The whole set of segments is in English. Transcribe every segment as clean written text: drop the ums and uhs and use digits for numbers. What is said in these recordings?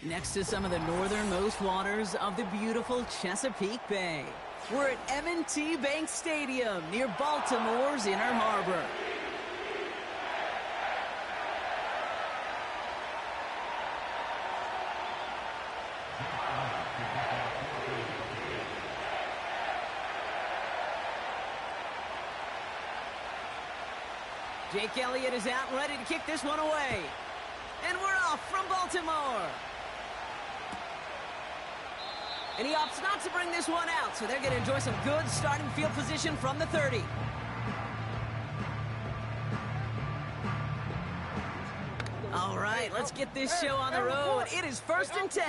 Next to some of the northernmost waters of the beautiful Chesapeake Bay. We're at M&T Bank Stadium near Baltimore's Inner Harbor. Jake Elliott is out and ready to kick this one away. And we're off from Baltimore. And he opts not to bring this one out, so they're going to enjoy some good starting field position from the 30. All right, let's get this show on the road. It is 1st and 10.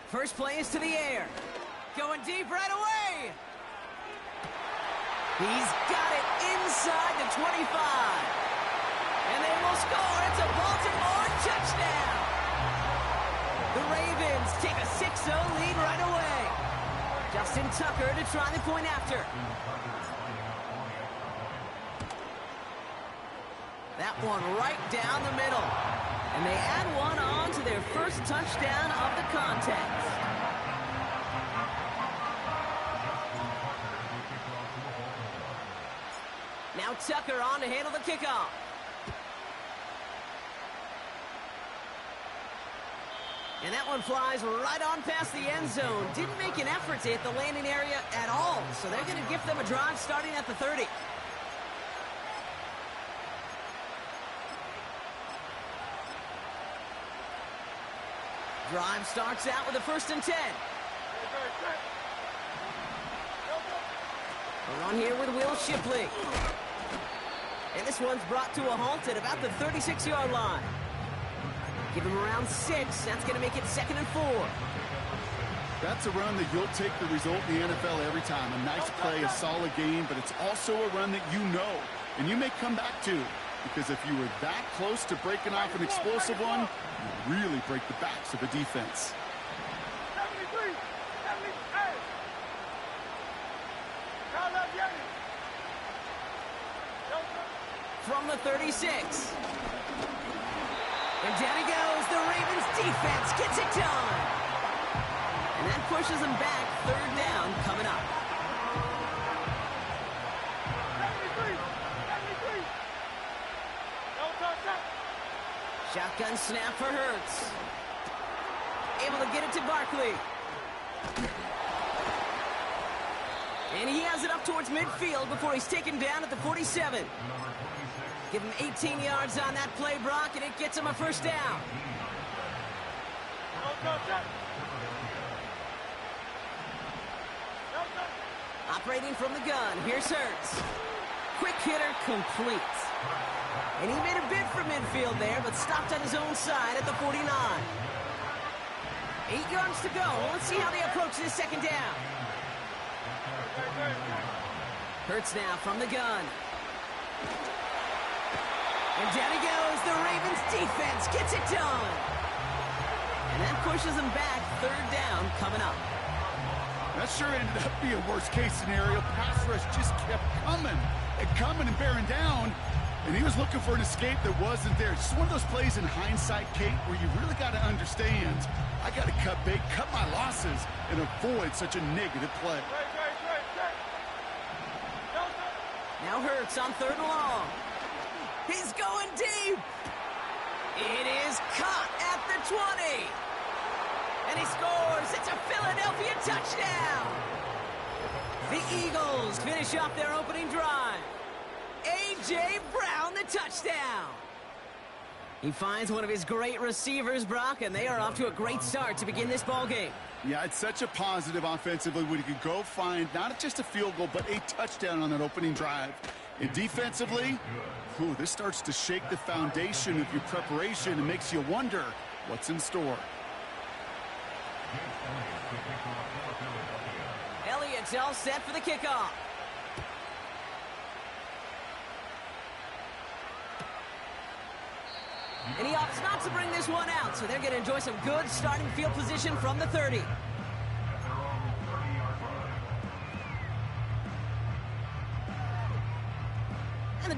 First play is to the air. Going deep right away. He's got it inside the 25. And they will score. It's a Baltimore touchdown. The Ravens take a 6-0 lead right away. Justin Tucker to try the point after. That one right down the middle. And they add one on to their first touchdown of the contest. Now Tucker on to handle the kickoff. And that one flies right on past the end zone. Didn't make an effort to hit the landing area at all. So they're going to give them a drive starting at the 30. Drive starts out with a 1st and 10. A run here with Will Shipley. And this one's brought to a halt at about the 36-yard line. Give him around 6. That's going to make it 2nd and 4. That's a run that you'll take the result in the NFL every time. A nice play, a solid game, but it's also a run that you know and you may come back to. Because if you were that close to breaking off an explosive one, you really break the backs of a defense. 73, 78. From the 36. And down he goes. The Ravens defense gets it done. And that pushes them back. 3rd down coming up. 73, 73. No touchdown. Shotgun snap for Hurts. Able to get it to Barkley. And he has it up towards midfield before he's taken down at the 47. Give him 18 yards on that play, Brock, and it gets him a 1st down. Operating from the gun, here's Hurts. Quick hitter complete. And he made a bid for midfield there, but stopped on his own side at the 49. 8 yards to go. Let's see how they approach this 2nd down. Hurts now from the gun. And down he goes. The Ravens defense gets it done. And that pushes them back. 3rd down coming up. That sure ended up being a worst-case scenario. Pass rush just kept coming and bearing down. And he was looking for an escape that wasn't there. Just one of those plays in hindsight, Kate, where you really got to understand, I got to cut bait, cut my losses, and avoid such a negative play. Now Hurts on 3rd and long. He's going deep. It is caught at the 20. And he scores. It's a Philadelphia touchdown. The Eagles finish off their opening drive. A.J. Brown, the touchdown. He finds one of his great receivers, Brock, and they are off to a great start to begin this ballgame. Yeah, it's such a positive offensively when you could go find not just a field goal, but a touchdown on that opening drive. And defensively, this starts to shake the foundation of your preparation and makes you wonder what's in store. Elliott's all set for the kickoff. And he opts not to bring this one out, so they're going to enjoy some good starting field position from the 30. And the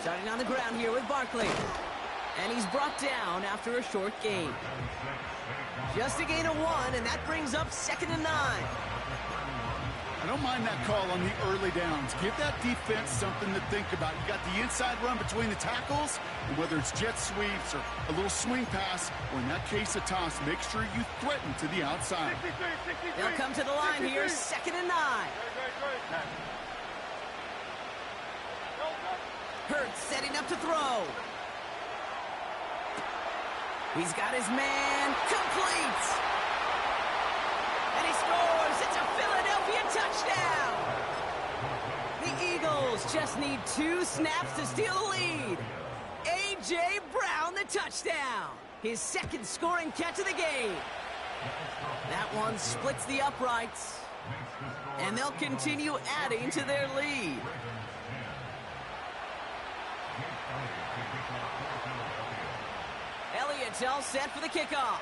Starting on the ground here with Barkley. And he's brought down after a short gain. Just a gain of 1, and that brings up 2nd and 9. I don't mind that call on the early downs. Give that defense something to think about. You got the inside run between the tackles, and whether it's jet sweeps or a little swing pass, or in that case a toss, make sure you threaten to the outside. They'll come to the line here, 2nd and 9. Hurts setting up to throw. He's got his man, complete. And he scores. It's a Philadelphia touchdown. The Eagles just need 2 snaps to steal the lead. A.J. Brown, the touchdown. His 2nd scoring catch of the game. That one splits the uprights. And they'll continue adding to their lead. Elliott's all set for the kickoff.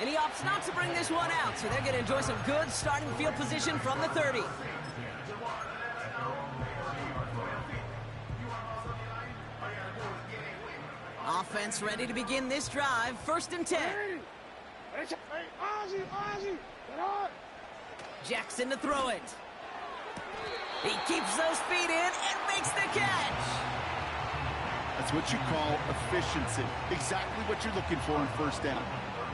And he opts not to bring this one out, so they're going to enjoy some good starting field position from the 30. Offense ready to begin this drive. 1st and 10. Jackson to throw it. He keeps those feet in and makes the catch. That's what you call efficiency. Exactly what you're looking for in 1st down.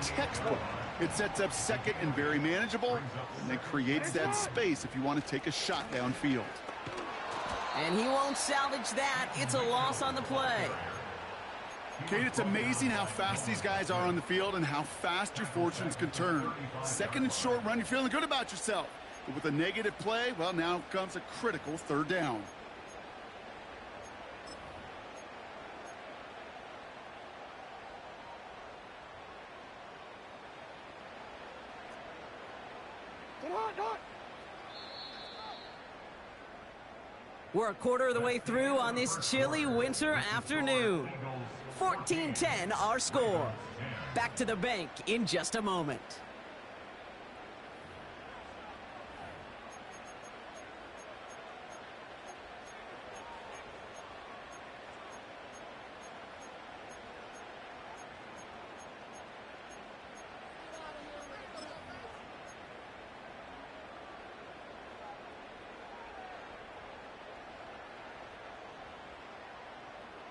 Textbook. It sets up 2nd and very manageable, and then creates that space if you want to take a shot downfield. And he won't salvage that. It's a loss on the play. Kate, it's amazing how fast these guys are on the field and how fast your fortunes can turn. 2nd and short run, you're feeling good about yourself. But with a negative play, well, now comes a critical 3rd down. We're a quarter of the way through on this chilly winter afternoon. 14-10 our score. Back to the bank in just a moment.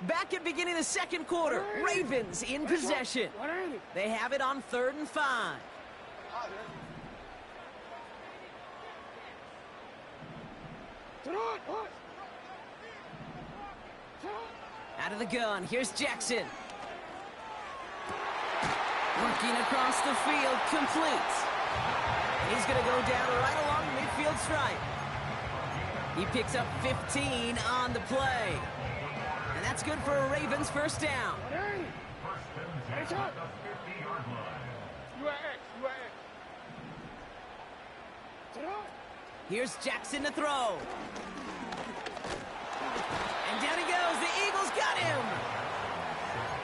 Back at beginning of the 2nd quarter, Ravens in possession. They have it on 3rd and 5. Out of the gun, here's Jackson. Working across the field, complete. He's going to go down right along the midfield stripe. He picks up 15 on the play. And that's good for a Ravens 1st down. Here's Jackson to throw. And down he goes. The Eagles got him.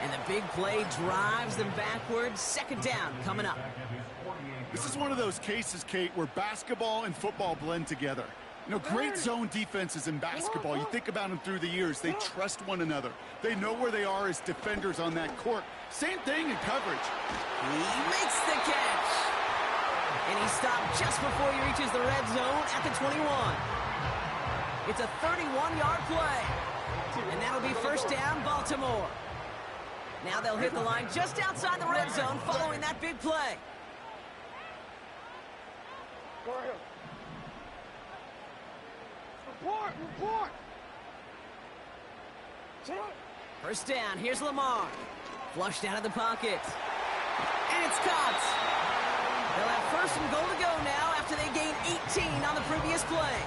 And the big play drives them backwards. 2nd down coming up. This is one of those cases, Kate, where basketball and football blend together. You know, great zone defenses in basketball. You think about them through the years. They trust one another. They know where they are as defenders on that court. Same thing in coverage. He makes the catch. And he stopped just before he reaches the red zone at the 21. It's a 31-yard play. And that'll be 1st down, Baltimore. Now they'll hit the line just outside the red zone following that big play. Report! 1st down, here's Lamar. Flushed out of the pocket. And it's caught. They'll have 1st and goal to go now after they gained 18 on the previous play.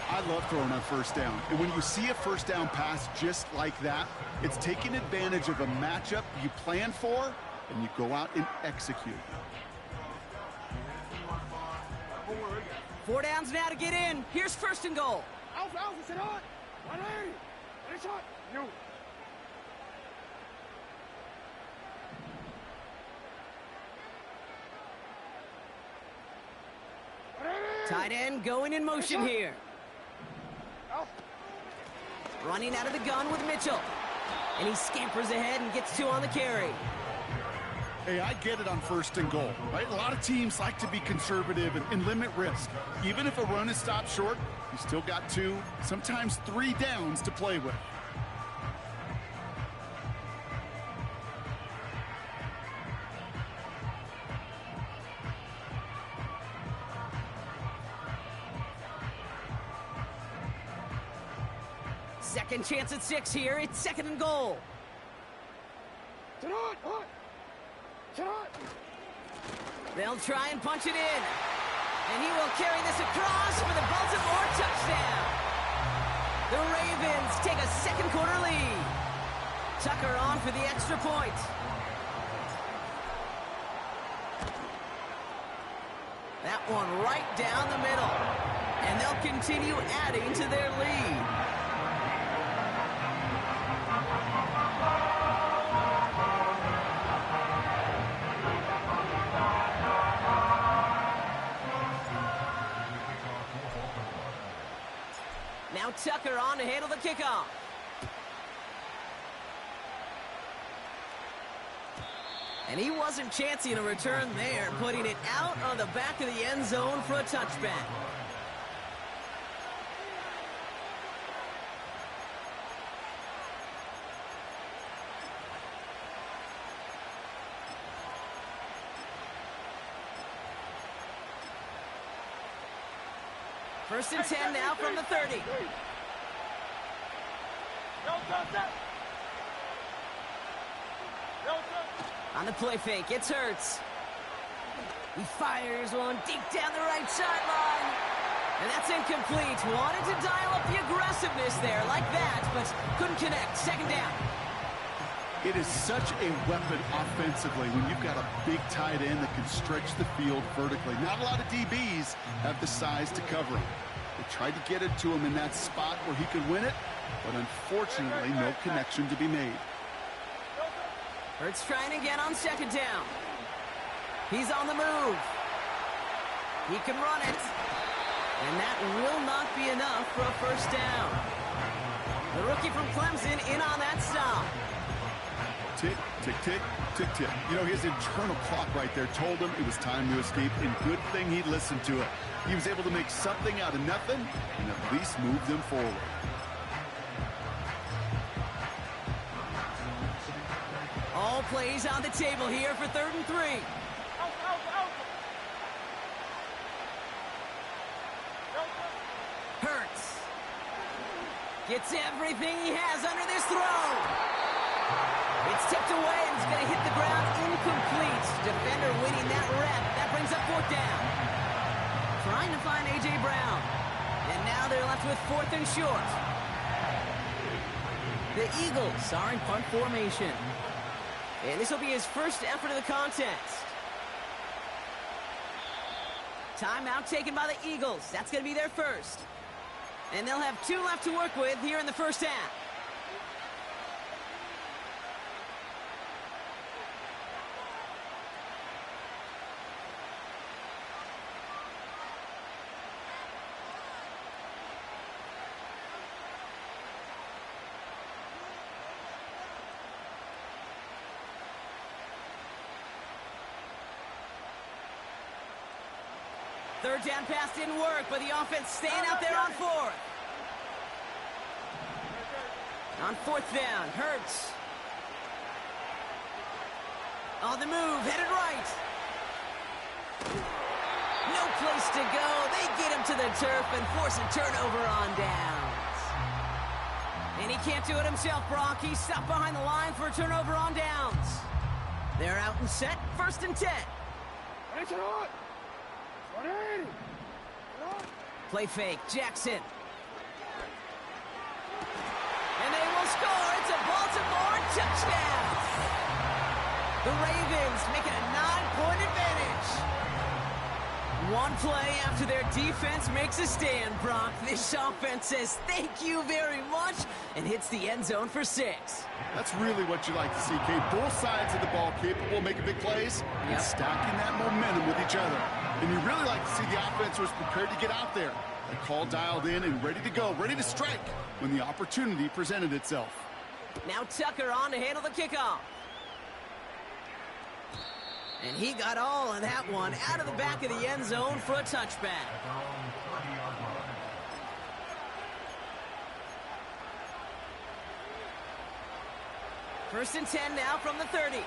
I love throwing on 1st down. And when you see a 1st down pass just like that, it's taking advantage of a matchup you plan for, and you go out and execute. 4 downs now to get in. Here's 1st and goal. Tight end going in motion here. Running out of the gun with Mitchell. And he scampers ahead and gets 2 on the carry. Hey, I get it on 1st and goal, right? A lot of teams like to be conservative and limit risk. Even if a run is stopped short, you still got 2, sometimes 3 downs to play with. Second chance at 6 here. It's 2nd and goal. They'll try and punch it in. And he will carry this across for the Baltimore touchdown. The Ravens take a 2nd quarter lead. Tucker on for the extra point. That one right down the middle. And they'll continue adding to their lead. Now Tucker on to handle the kickoff. And he wasn't chancing a return there, putting it out on the back of the end zone for a touchback. First and 10 now from the 30. On the play fake, it's Hurts. He fires one deep down the right sideline. And that's incomplete. Wanted to dial up the aggressiveness there like that, but couldn't connect. 2nd down. It is such a weapon offensively when you've got a big tight end that can stretch the field vertically. Not a lot of DBs have the size to cover him. They tried to get it to him in that spot where he could win it, but unfortunately, no connection to be made. Hurts trying again on 2nd down. He's on the move. He can run it. And that will not be enough for a 1st down. The rookie from Clemson in on that stop. Tick, tick, tick, tick, tick. You know, his internal clock right there told him it was time to escape, and good thing he listened to it. He was able to make something out of nothing and at least move them forward. All plays on the table here for 3rd and 3. Hurts. Gets everything he has under this throw. It's tipped away and it's going to hit the ground incomplete. Defender winning that rep. That brings up 4th down. Trying to find A.J. Brown. And now they're left with 4th and short. The Eagles are in punt formation. And this will be his first effort of the contest. Timeout taken by the Eagles. That's going to be their first. And they'll have 2 left to work with here in the 1st half. Third down pass didn't work, but the offense staying out there on 4th. On 4th down, Hurts. On the move, headed right. No place to go. They get him to the turf and force a turnover on downs. And he can't do it himself, Brock. He's stopped behind the line for a turnover on downs. They're out and set, 1st and 10. Play fake, Jackson. And they will score. It's a Baltimore touchdown. The Ravens make it a 9-point advantage. One play after their defense makes a stand, Brock. This offense says thank you very much and hits the end zone for 6. That's really what you like to see, Kate. Both sides of the ball capable of making big plays and stacking that momentum with each other. And you really like to see the offense was prepared to get out there. The call dialed in and ready to go, ready to strike when the opportunity presented itself. Now Tucker on to handle the kickoff. And he got all of that one out of the back of the end zone for a touchback. First and 10 now from the 30.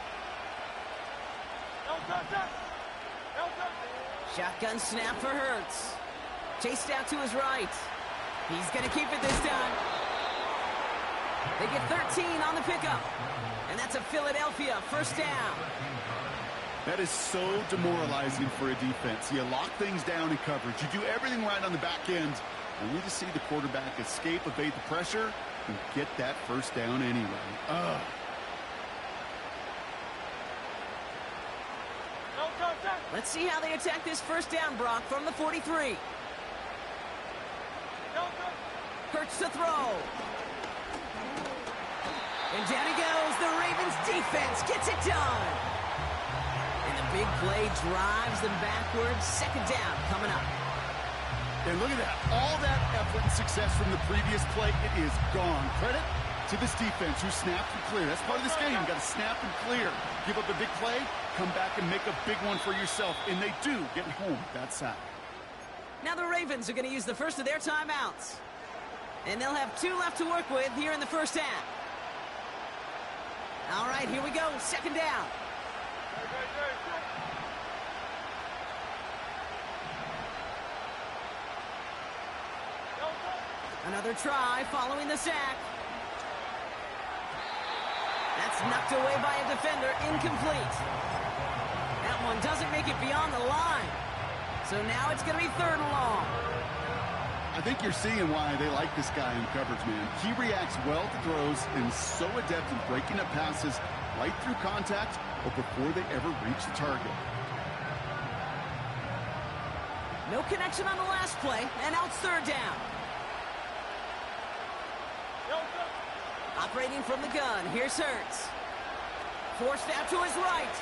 Shotgun snap for Hurts. Chased out to his right. He's going to keep it this time. They get 13 on the pickup. And that's a Philadelphia first down. That is so demoralizing for a defense. You lock things down in coverage. You do everything right on the back end. Only to see the quarterback escape, evade the pressure, and get that first down anyway. Ugh. Let's see how they attack this first down, Brock, from the 43. Hurts to throw. And down he goes. The Ravens defense gets it done. And the big play drives them backwards. Second down coming up. And look at that. All that effort and success from the previous play, it is gone. Credit to this defense who snapped and cleared. That's part of this game. You got to snap and clear. Give up a big play, come back and make a big one for yourself. And they do get home that sack. Now the Ravens are going to use the first of their timeouts. And they'll have 2 left to work with here in the first half. All right, here we go. Second down. Another try following the sack. That's knocked away by a defender, incomplete. That one doesn't make it beyond the line. So now it's going to be third and long. I think you're seeing why they like this guy in coverage, man. He reacts well to throws and is so adept in breaking up passes right through contact or before they ever reach the target. No connection on the last play, and now it's third down. Operating from the gun, here's Hurts. Forced out to his right.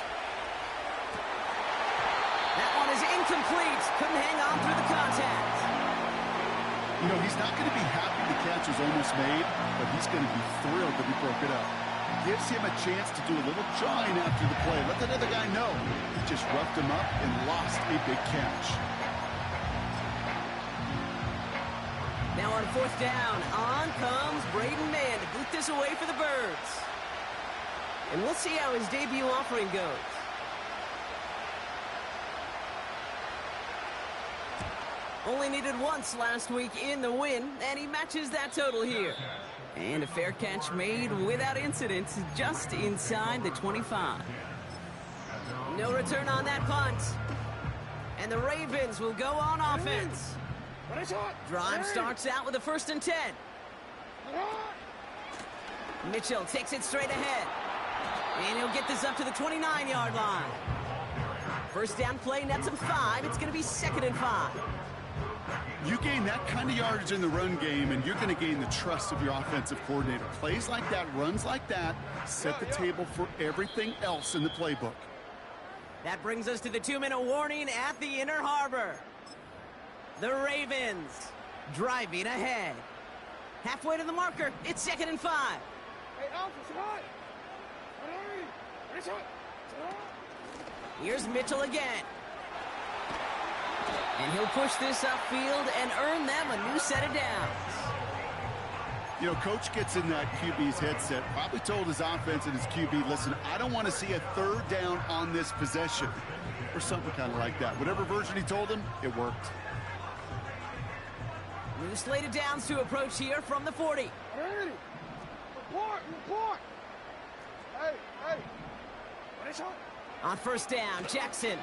That one is incomplete. Couldn't hang on through the contact. You know, he's not going to be happy the catch was almost made, but he's going to be thrilled that he broke it up. Gives him a chance to do a little jawing after the play. Let that other guy know. He just roughed him up and lost a big catch. Now on fourth down, on comes Braden Mann to boot this away for the Birds. And we'll see how his debut offering goes. Only needed once last week in the win, and he matches that total here. And a fair catch made without incident, just inside the 25. No return on that punt. And the Ravens will go on offense. Drive starts out with a first and 10. Mitchell takes it straight ahead. And he'll get this up to the 29-yard line. First down play nets him 5. It's going to be second and 5. You gain that kind of yardage in the run game, and you're going to gain the trust of your offensive coordinator. Plays like that, runs like that, set the table for everything else in the playbook. That brings us to the 2-minute warning at the Inner Harbor. The Ravens driving ahead. Halfway to the marker, it's second and 5. Here's Mitchell again. And he'll push this upfield and earn them a new set of downs. You know, Coach gets in that QB's headset, probably told his offense and his QB, listen, I don't want to see a third down on this possession. Or something kind of like that. Whatever version he told him, it worked. New slate of downs to approach here from the 40. Hey, report. Hey. What is it? On first down, Jackson.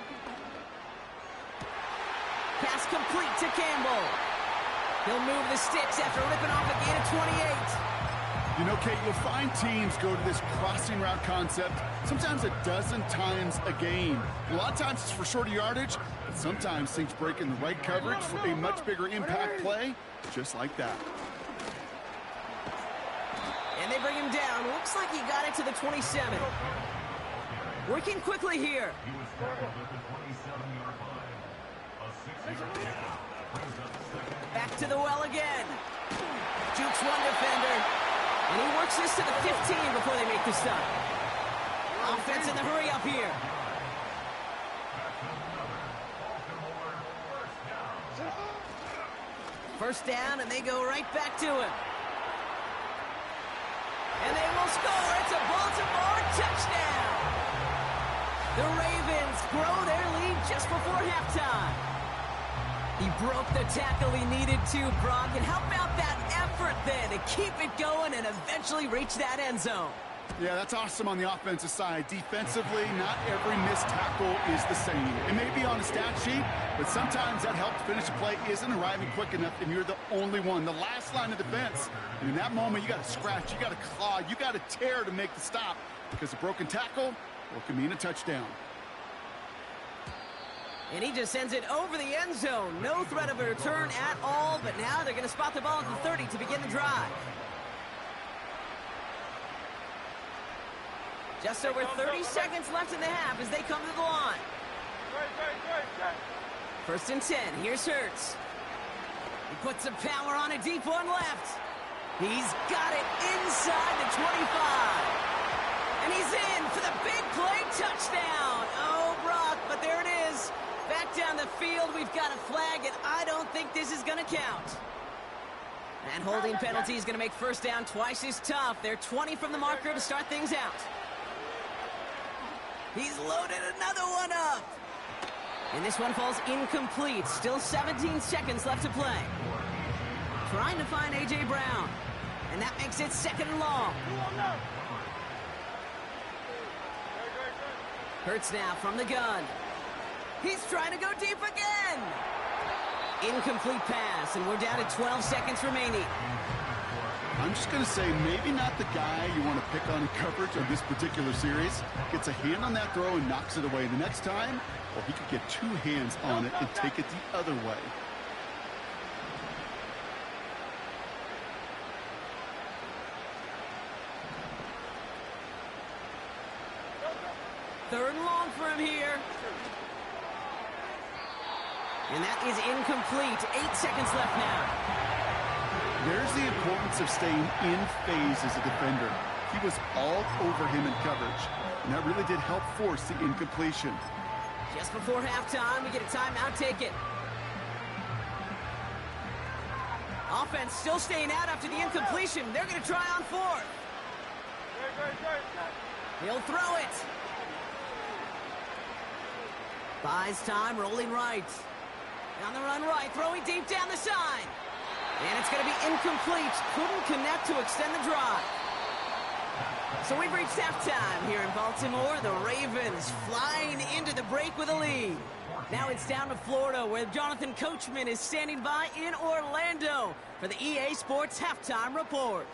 Pass complete to Campbell. He'll move the sticks after ripping off a gain of 28. You know, Kate, you'll find teams go to this crossing route concept sometimes a dozen times a game. A lot of times it's for shorter yardage, but sometimes things break in the right coverage for a much bigger impact play, just like that. And they bring him down. Looks like he got it to the 27. Working quickly here. Back to the well again. Jukes one defender. And he works this to the 15 before they make the stop. Offense in the hurry up here. First down, and they go right back to him. And they will score. It's a Baltimore touchdown. The Ravens grow their lead just before halftime. He broke the tackle he needed to, Brock. And how about that effort then to keep it going and eventually reach that end zone? Yeah, that's awesome on the offensive side. Defensively, not every missed tackle is the same. It may be on a stat sheet, but sometimes that help to finish a play isn't arriving quick enough, and you're the only one, the last line of defense. And in that moment, you got to scratch, you got to claw, you got to tear to make the stop, because a broken tackle, well, can mean a touchdown. And he just sends it over the end zone. No threat of a return at all, but now they're going to spot the ball at the 30 to begin the drive. Just over 30 seconds left in the half as they come to the line. First and 10. Here's Hurts. He puts some power on a deep one left. He's got it inside the 25. And he's in for the big play touchdown. Oh, Brock, but there it is. Back down the field, we've got a flag, and I don't think this is going to count. That holding penalty is going to make first down twice as tough. They're 20 from the marker to start things out. He's loaded another one up. And this one falls incomplete. Still 17 seconds left to play. Trying to find A.J. Brown. And that makes it second and long. Hurts now from the gun. He's trying to go deep again. Incomplete pass, and we're down to 12 seconds remaining. I'm just going to say maybe not the guy you want to pick on in coverage on this particular series. Gets a hand on that throw and knocks it away. The next time, well, he could get two hands on it and take it the other way. Third and long for him here. And that is incomplete. 8 seconds left now. There's the importance of staying in phase as a defender. He was all over him in coverage, and that really did help force the incompletion. Just before halftime, we get a timeout taken. Offense still staying out after the incompletion. They're going to try on fourth. He'll throw it. Buys time, rolling right. On the run right, throwing deep down the side. And it's going to be incomplete. Couldn't connect to extend the drive. So we've reached halftime here in Baltimore. The Ravens flying into the break with a lead. Now it's down to Florida, where Jonathan Coachman is standing by in Orlando for the EA Sports Halftime Report.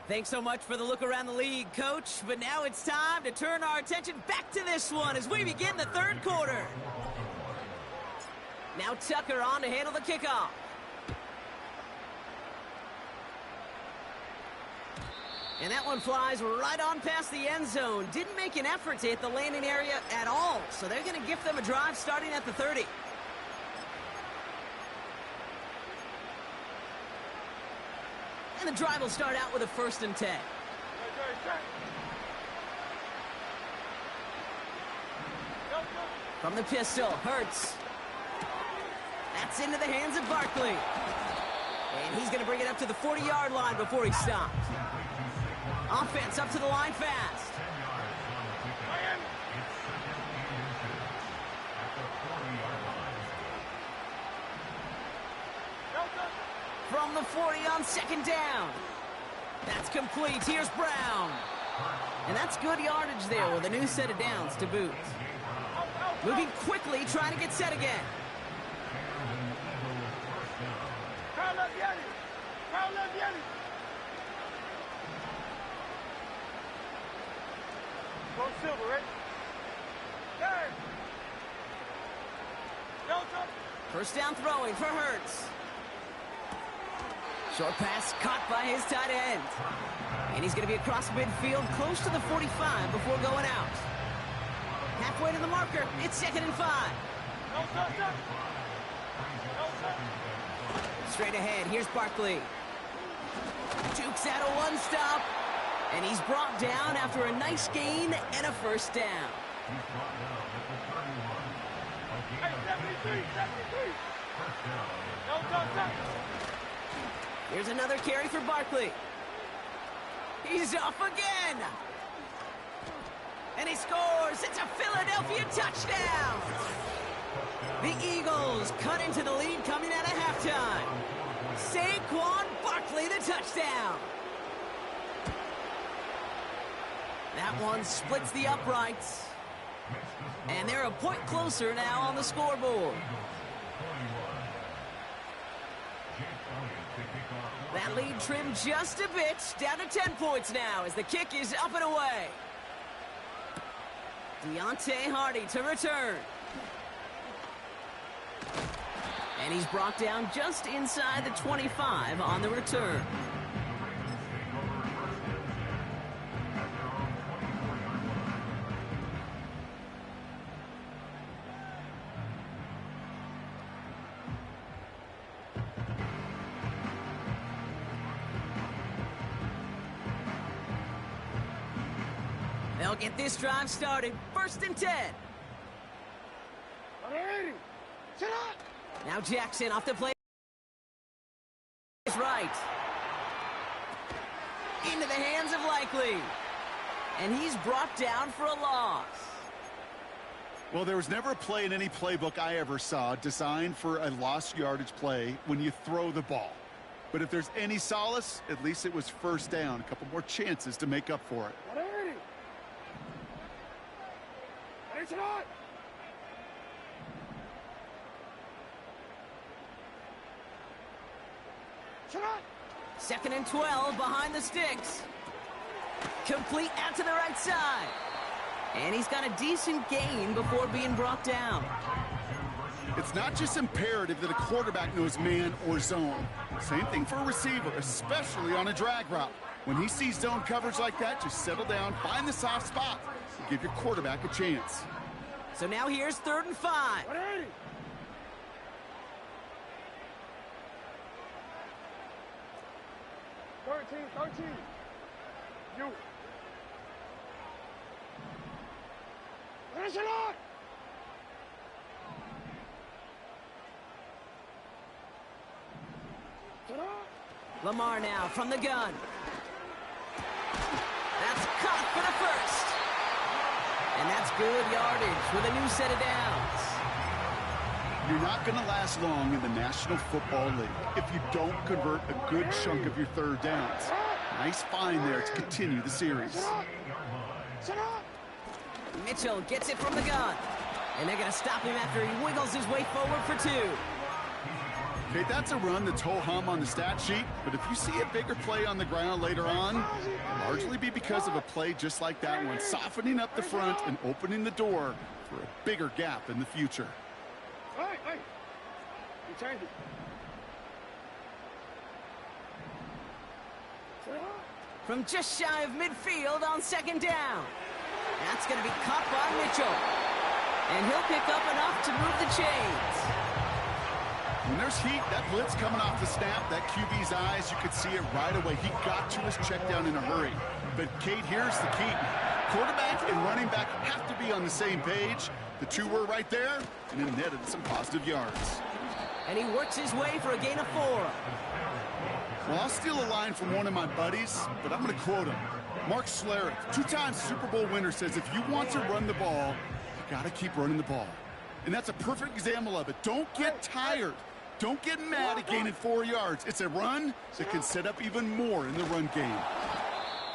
Thanks so much for the look around the league, Coach. But now it's time to turn our attention back to this one as we begin the third quarter. Now Tucker on to handle the kickoff. And that one flies right on past the end zone. Didn't make an effort to hit the landing area at all. So they're going to gift them a drive starting at the 30. And the drive will start out with a 1st and 10. From the pistol, Hurts. That's into the hands of Barkley. And he's going to bring it up to the 40-yard line before he stops. Offense up to the line fast. From the 40 on 2nd down. That's complete. Here's Brown. And that's good yardage there with a new set of downs to boot. Moving quickly, trying to get set again. Silver, ready? Hey! First down throwing for Hurts. Short pass caught by his tight end. And he's going to be across midfield, close to the 45 before going out. Halfway to the marker, it's 2nd and 5. Straight ahead, here's Barkley. Jukes out a one-stop. And he's brought down after a nice gain and a first down. Hey, 73, 73. Here's another carry for Barkley. He's off again. And he scores. It's a Philadelphia touchdown. The Eagles cut into the lead coming out of halftime. Saquon Barkley, the touchdown. That one splits the uprights. And they're a point closer now on the scoreboard. That lead trimmed just a bit, down to 10 points now as the kick is up and away. Deontay Hardy to return. And he's brought down just inside the 25 on the return. They'll get this drive started. 1st and 10. Now Jackson off the play. Is right. Into the hands of Likely. And he's brought down for a loss. Well, there was never a play in any playbook I ever saw designed for a lost yardage play when you throw the ball. But if there's any solace, at least it was first down. A couple more chances to make up for it. Second and 12 behind the sticks. Complete out to the right side. And he's got a decent gain before being brought down. It's not just imperative that a quarterback knows man or zone. Same thing for a receiver, especially on a drag route. When he sees zone coverage like that, just settle down, find the soft spot, and give your quarterback a chance. So now here's 3rd and 5. 13. You. Finish it on! Lamar now from the gun. That's caught for the first. And that's good yardage with a new set of downs. You're not going to last long in the National Football League if you don't convert a good chunk of your 3rd downs. Nice find there to continue the series. Mitchell gets it from the gun. And they're going to stop him after he wiggles his way forward for 2. Okay, that's a run that's ho-hum on the stat sheet, but if you see a bigger play on the ground later on, it'll largely be because of a play just like that one, softening up the front and opening the door for a bigger gap in the future. Hey. You changed it. From just shy of midfield on 2nd down. That's going to be caught by Mitchell. And he'll pick up enough to move the chains. When there's heat, that blitz coming off the snap, that QB's eyes, you could see it right away. He got to his check down in a hurry. But, Kate, here's the key. Quarterback and running back have to be on the same page. The two were right there, and it netted some positive yards. And he works his way for a gain of 4. Well, I'll steal a line from one of my buddies, but I'm going to quote him. Mark Schlereth, 2-time Super Bowl winner, says if you want to run the ball, you got to keep running the ball. And that's a perfect example of it. Don't get tired. Don't get mad at gaining 4 yards. It's a run that can set up even more in the run game.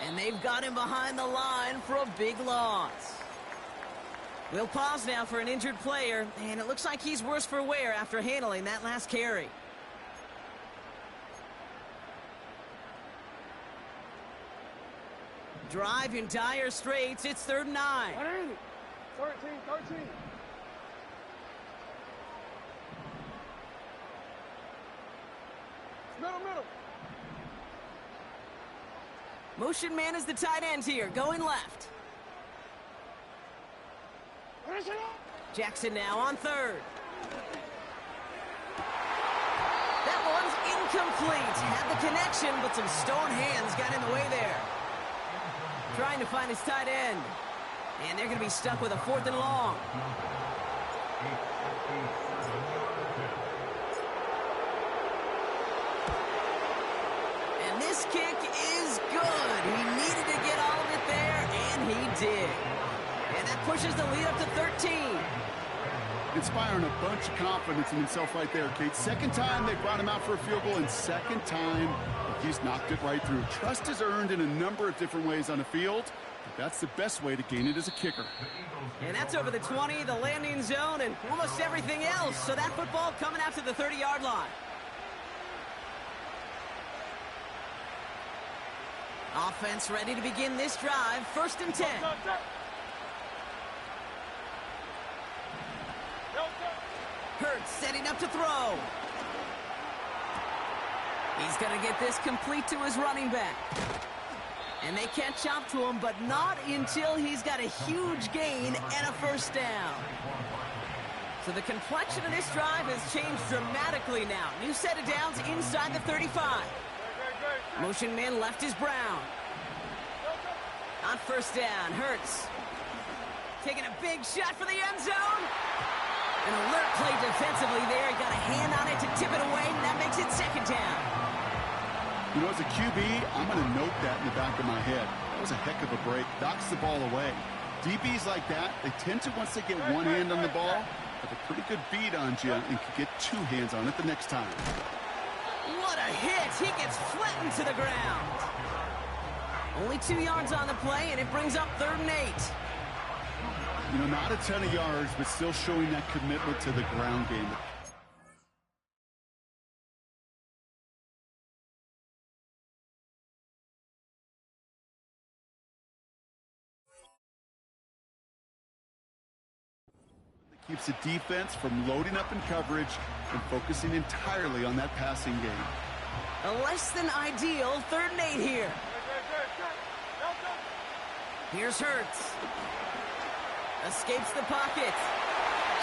And they've got him behind the line for a big loss. We'll pause now for an injured player, and it looks like he's worse for wear after handling that last carry. Drive in dire straits. It's 3rd and 9. What is it? 13. Middle. Motion man is the tight end here, going left. Finish it up. Jackson now on 3rd. That one's incomplete. Had the connection, but some stone hands got in the way there. Trying to find his tight end. And they're going to be stuck with a 4th and long. And this kick is good. He needed to get all of it there, and he did. And that pushes the lead up to 13. Inspiring a bunch of confidence in himself right there, Kate. Second time they brought him out for a field goal, and second time he's knocked it right through. Trust is earned in a number of different ways on the field, but that's the best way to gain it as a kicker. And that's over the 20, the landing zone, and almost everything else. So that football coming out to the 30-yard line. Offense ready to begin this drive. 1st and 10. Hurts setting up to throw. He's going to get this complete to his running back. And they catch up to him, but not until he's got a huge gain and a 1st down. So the complexion of this drive has changed dramatically now. New set of downs inside the 35. Motion man left is Brown. On 1st down, Hurts. Taking a big shot for the end zone. An alert play defensively there. He got a hand on it to tip it away, and that makes it 2nd down. You know, as a QB, I'm going to note that in the back of my head. That was a heck of a break. Knocks the ball away. DBs like that, they tend to, once they get one hand on the ball, have a pretty good beat on you and can get 2 hands on it the next time. What a hit! He gets flattened to the ground. Only 2 yards on the play, and it brings up 3rd and 8. You know, not a ton of yards, but still showing that commitment to the ground game. It keeps the defense from loading up in coverage and focusing entirely on that passing game. A less than ideal 3rd and 8 here. Here's Hurts. Escapes the pocket.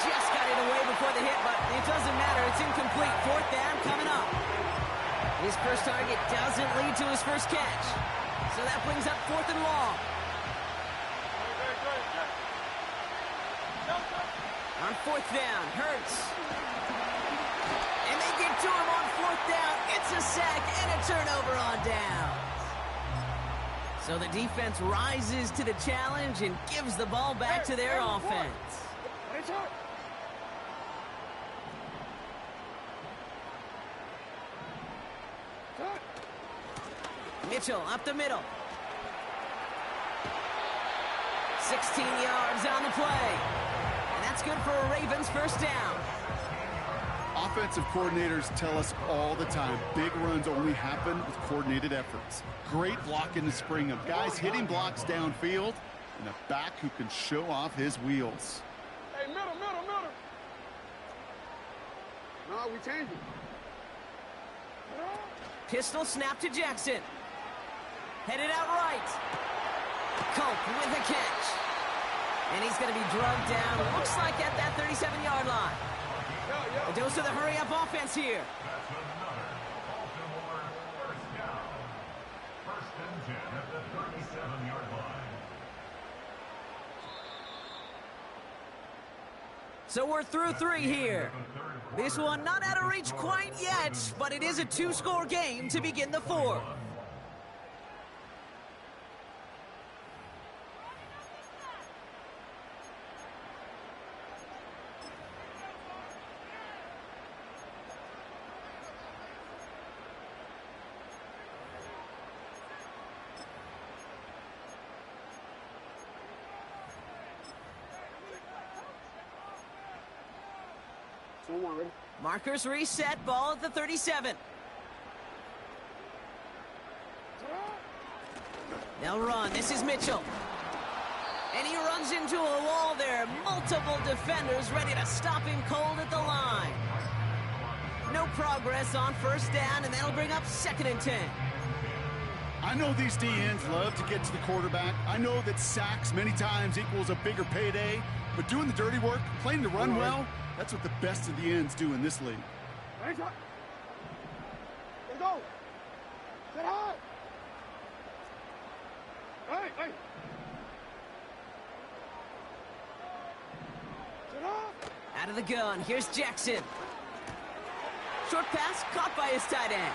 Just got it away before the hit, but it doesn't matter. It's incomplete. 4th down coming up. His first target doesn't lead to his first catch. So that brings up 4th and long. On 4th down, Hurts. And they get to him on 4th down. It's a sack and a turnover on down. So the defense rises to the challenge and gives the ball back to their offense. Mitchell up the middle. 16 yards on the play. And that's good for a Ravens 1st down. Offensive coordinators tell us all the time, big runs only happen with coordinated efforts. Great block in the spring of guys hitting blocks downfield and a back who can show off his wheels. Hey, middle. No, we changed it. Pistol snap to Jackson. Headed out right. Culp with a catch. And he's going to be drugged down, looks like at that 37-yard line. A dose of the hurry-up offense here. That's another Baltimore 1st down. 1st and 10 at the 37-yard line. So we're through 3 here. This one not out of reach quite yet, but it is a 2-score game to begin the 4th. Markers reset, ball at the 37. They'll run. This is Mitchell. And he runs into a wall there. Multiple defenders ready to stop him cold at the line. No progress on first down, and that'll bring up 2nd and 10. I know these DNs love to get to the quarterback. I know that sacks many times equals a bigger payday, but doing the dirty work, playing the run well, that's what the best of the ends do in this league. Let's go. Sit high. Hey, hey. Sit up. Out of the gun, here's Jackson. Short pass caught by his tight end.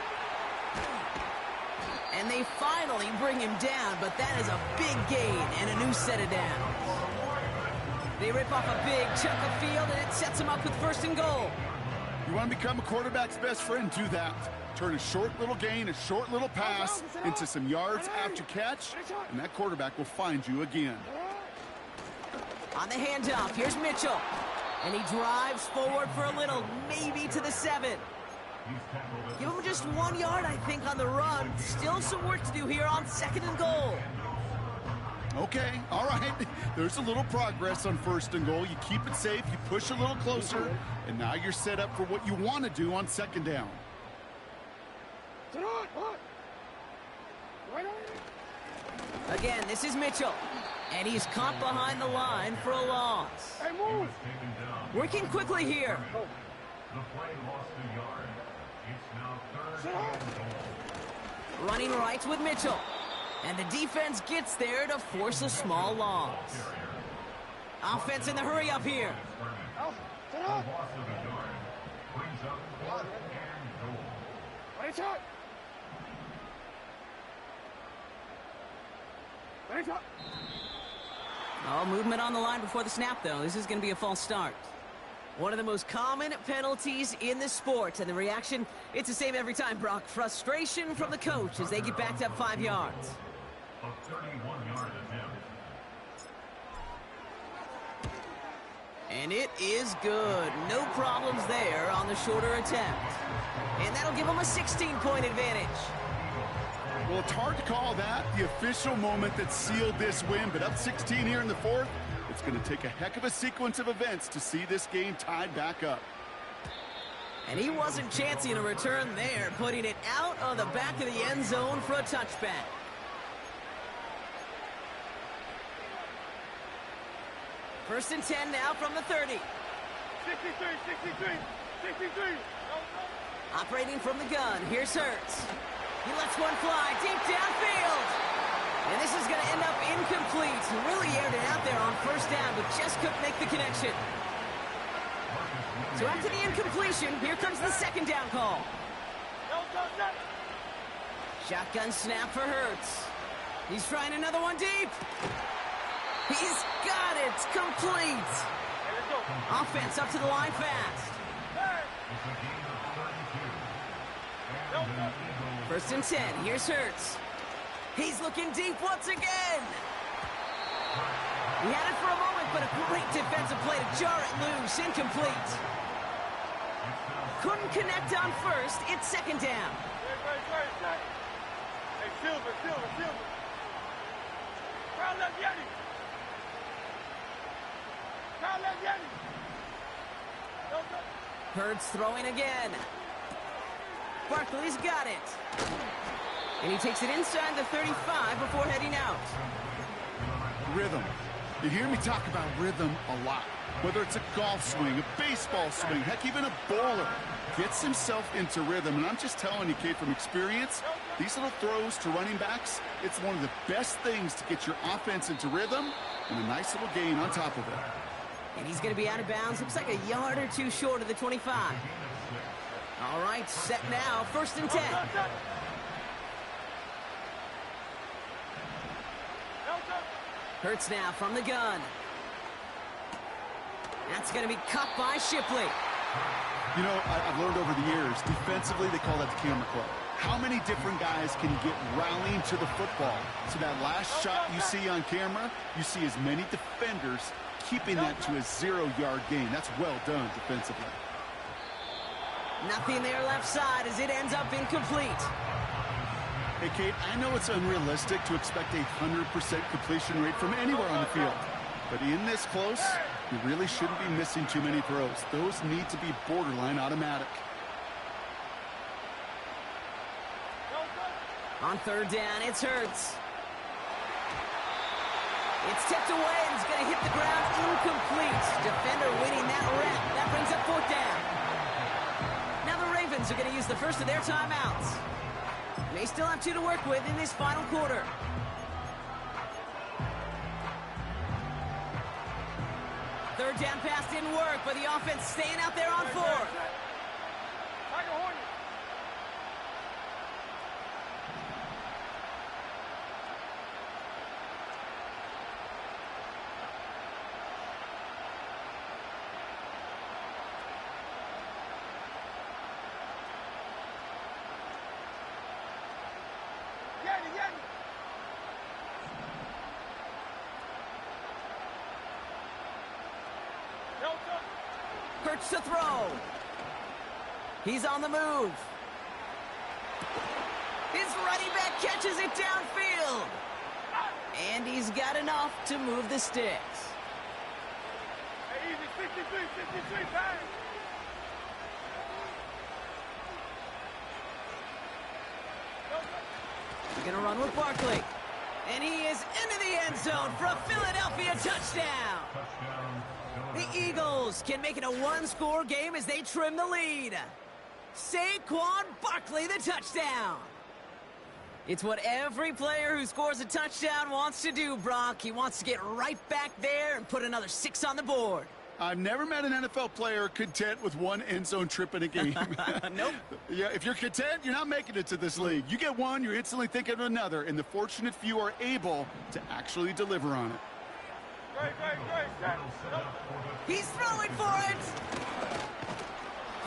And they finally bring him down, but that is a big gain and a new set of downs. They rip off a big chunk of field, and it sets them up with 1st and goal. You want to become a quarterback's best friend, do that. Turn a short little gain, a short little pass into some yards after catch, and that quarterback will find you again. On the handoff, here's Mitchell. And he drives forward for a little, maybe to the 7. Give him just 1 yard, I think, on the run. Still some work to do here on 2nd and goal. Okay, all right. There's a little progress on 1st and goal. You keep it safe, you push a little closer, and now you're set up for what you want to do on 2nd down. Again, this is Mitchell. And he's caught behind the line for a loss. Hey, move. Working quickly here. The play lost a yard. It's now 3rd and goal. Running right with Mitchell. And the defense gets there to force a small loss. Offense in the hurry up here. Sit up. Loss of a yard brings up 4th and goal. Ready, shot. Ready, shot. Oh, movement on the line before the snap, though. This is going to be a false start. One of the most common penalties in the sport, and the reaction, it's the same every time, Brock. Frustration from the coach as they get backed up 5 yards. A 31-yard attempt. And it is good. No problems there on the shorter attempt. And that'll give them a 16-point advantage. Well, it's hard to call that the official moment that sealed this win, but up 16 here in the 4th, it's going to take a heck of a sequence of events to see this game tied back up. And he wasn't chancing a return there, putting it out on the back of the end zone for a touchback. First and 10 now from the 30. 63. Operating from the gun, here's Hurts. He lets one fly deep downfield. And this is going to end up incomplete. He really aired it out there on 1st down, but just couldn't make the connection. So after the incompletion, here comes the 2nd down call. Shotgun snap for Hurts. He's trying another one deep. He's got it. Complete. Offense up to the line fast. First and 10. Here's Hurts. He's looking deep once again. He had it for a moment, but a great defensive play to jar it loose. Incomplete. Couldn't connect on 1st. It's 2nd down. Hey, Silver. Crowd left Yeti. Hurts throwing again. Barkley's got it. And he takes it inside the 35 before heading out. Rhythm. You hear me talk about rhythm a lot. Whether it's a golf swing, a baseball swing, heck, even a bowler gets himself into rhythm. And I'm just telling you, kid, from experience, these little throws to running backs, it's one of the best things to get your offense into rhythm and a nice little gain on top of it. And he's going to be out of bounds. Looks like a yard or two short of the 25. All right, set now. 1st and 10. Hurts now from the gun. That's going to be cut by Shipley. You know, I've learned over the years, defensively, they call that the camera club. How many different guys can you get rallying to the football? So that last shot you see on camera, you see as many defenders keeping that to a 0-yard gain. That's well done defensively. Nothing there left side as it ends up incomplete. Hey, Kate, I know it's unrealistic to expect a 100% completion rate from anywhere on the field. But in this close, you really shouldn't be missing too many throws. Those need to be borderline automatic. On third down, it's Hurts. It's tipped away and it's going to hit the ground incomplete. Defender winning that rep. That brings up fourth down. Now the Ravens are going to use the first of their timeouts. They still have 2 to work with in this final quarter. Third down pass didn't work, but the offense staying out there on 4. Hurts to throw. He's on the move. His running back catches it downfield. And he's got enough to move the sticks. Hey, easy, 63, bang! He's going to run with Barkley. And he is into the end zone for a Philadelphia touchdown. The Eagles can make it a 1-score game as they trim the lead. Saquon Barkley, the touchdown. It's what every player who scores a touchdown wants to do, Brock. He wants to get right back there and put another 6 on the board. I've never met an NFL player content with one end zone trip in a game. Nope. Yeah, if you're content, you're not making it to this league. You get one, you're instantly thinking of another, and the fortunate few are able to actually deliver on it. Great. He's throwing for it.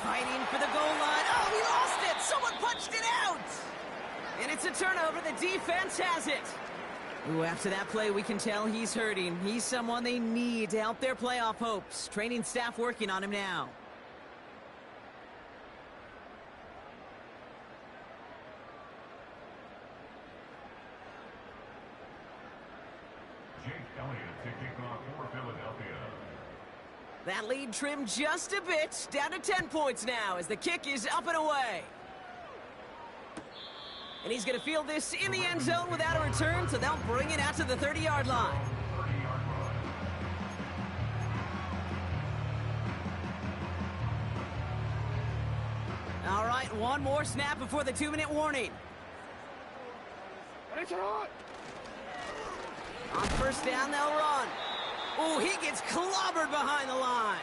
Fighting for the goal line. Oh, he lost it. Someone punched it out. And it's a turnover. The defense has it. Ooh, after that play, we can tell he's hurting. He's someone they need to help their playoff hopes. Training staff working on him now. Jake Elliott to kick off for Philadelphia. That lead trimmed just a bit. Down to 10 points now as the kick is up and away. And he's going to field this in the end zone without a return, so they'll bring it out to the 30-yard line. All right, one more snap before the 2-minute warning. On first down, they'll run. Oh, he gets clobbered behind the line.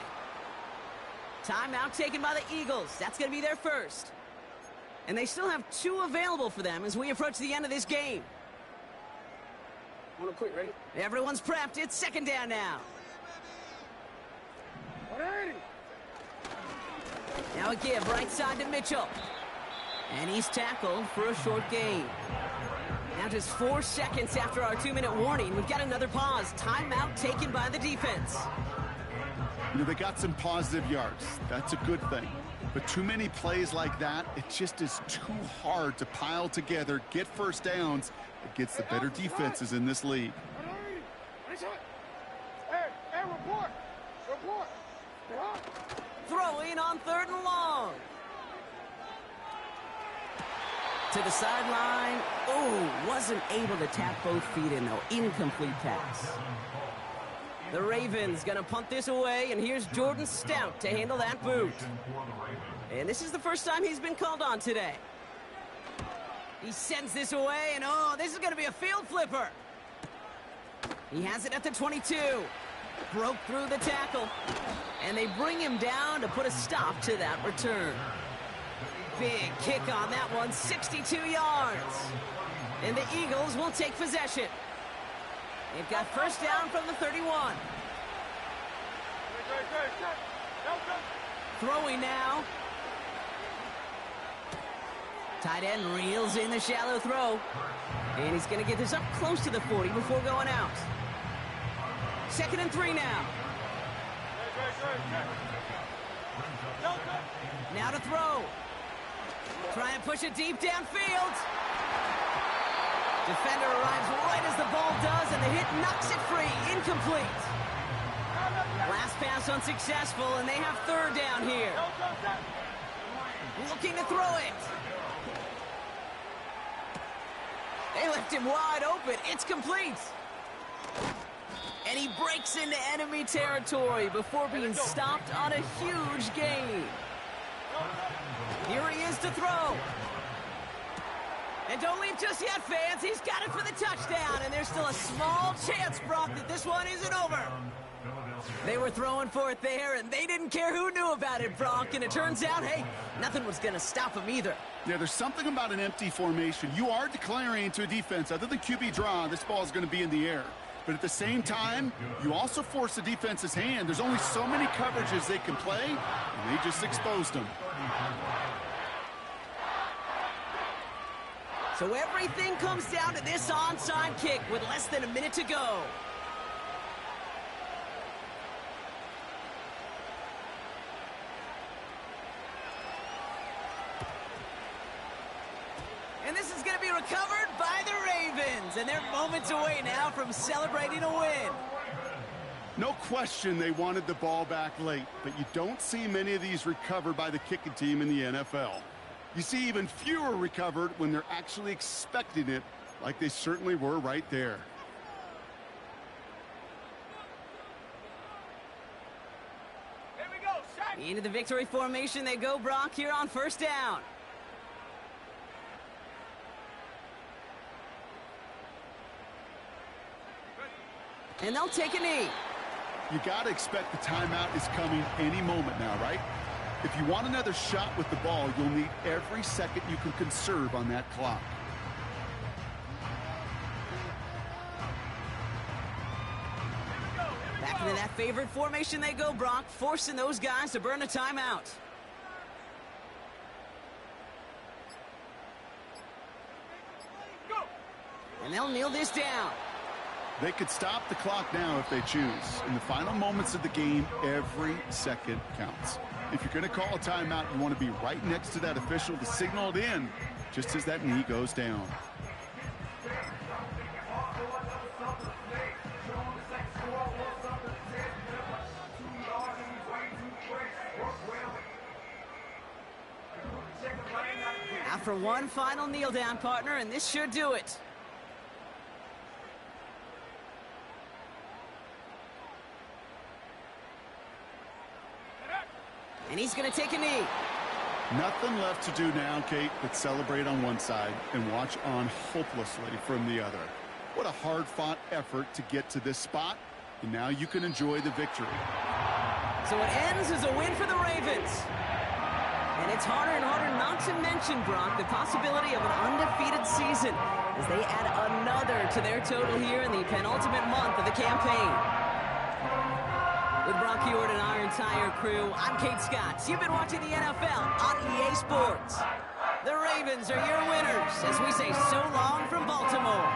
Timeout taken by the Eagles. That's going to be their first. And they still have 2 available for them as we approach the end of this game. Wanna quit, ready? Everyone's prepped. It's second down now. 180. Now a give right side to Mitchell. And he's tackled for a short gain. Now just 4 seconds after our 2-minute warning, we've got another pause. Timeout taken by the defense. You know, they got some positive yards. That's a good thing. But too many plays like that, it just is too hard to pile together, get first downs against the better defenses in this league. Hey, report. Throwing on 3rd and long. To the sideline. Oh, wasn't able to tap both feet in, though. Incomplete pass. The Ravens going to punt this away, and here's Jordan Stout to handle that boot. And this is the first time he's been called on today. He sends this away, and oh, this is going to be a field flipper. He has it at the 22. Broke through the tackle. And they bring him down to put a stop to that return. Big kick on that one, 62 yards. And the Eagles will take possession. They've got first down from the 31. Throwing now. Tight end reels in the shallow throw. And he's going to get this up close to the 40 before going out. 2nd and 3 now. Now to throw. Try and push it deep downfield. Defender arrives right as the ball does, and the hit knocks it free. Incomplete. Last pass unsuccessful, and they have third down here. Looking to throw it. They left him wide open. It's complete. And he breaks into enemy territory before being stopped on a huge gain. Here he is to throw. And don't leave just yet, fans. He's got it for the touchdown. And there's still a small chance, Brock, that this one isn't over. They were throwing for it there, and they didn't care who knew about it, Brock. And it turns out, hey, nothing was going to stop him either. Yeah, there's something about an empty formation. You are declaring to a defense, other than QB draw, this ball is going to be in the air. But at the same time, you also force the defense's hand. There's only so many coverages they can play, and they just exposed them. So everything comes down to this onside kick with less than a minute to go. And this is going to be recovered by the Ravens. And they're moments away now from celebrating a win. No question they wanted the ball back late, but you don't see many of these recovered by the kicking team in the NFL. You see even fewer recovered when they're actually expecting it, like they certainly were right there. Here we go, shot. Into the victory formation they go, Brock, here on first down. And they'll take a knee. You got to expect the timeout is coming any moment now, right? If you want another shot with the ball, you'll need every second you can conserve on that clock. Back into that favorite formation they go, Brock, forcing those guys to burn a timeout. And they'll kneel this down. They could stop the clock now if they choose. In the final moments of the game, every second counts. If you're going to call a timeout, you want to be right next to that official to signal it in just as that knee goes down. After one final kneel down, partner, and this should do it. And he's going to take a knee. Nothing left to do now, Kate, but celebrate on one side and watch on hopelessly from the other. What a hard-fought effort to get to this spot, and now you can enjoy the victory. So it ends as a win for the Ravens. And it's harder and harder not to mention, Brock, the possibility of an undefeated season as they add another to their total here in the penultimate month of the campaign. With Brock Hewitt and our entire crew, I'm Kate Scott. You've been watching the NFL on EA Sports. The Ravens are your winners as we say so long from Baltimore.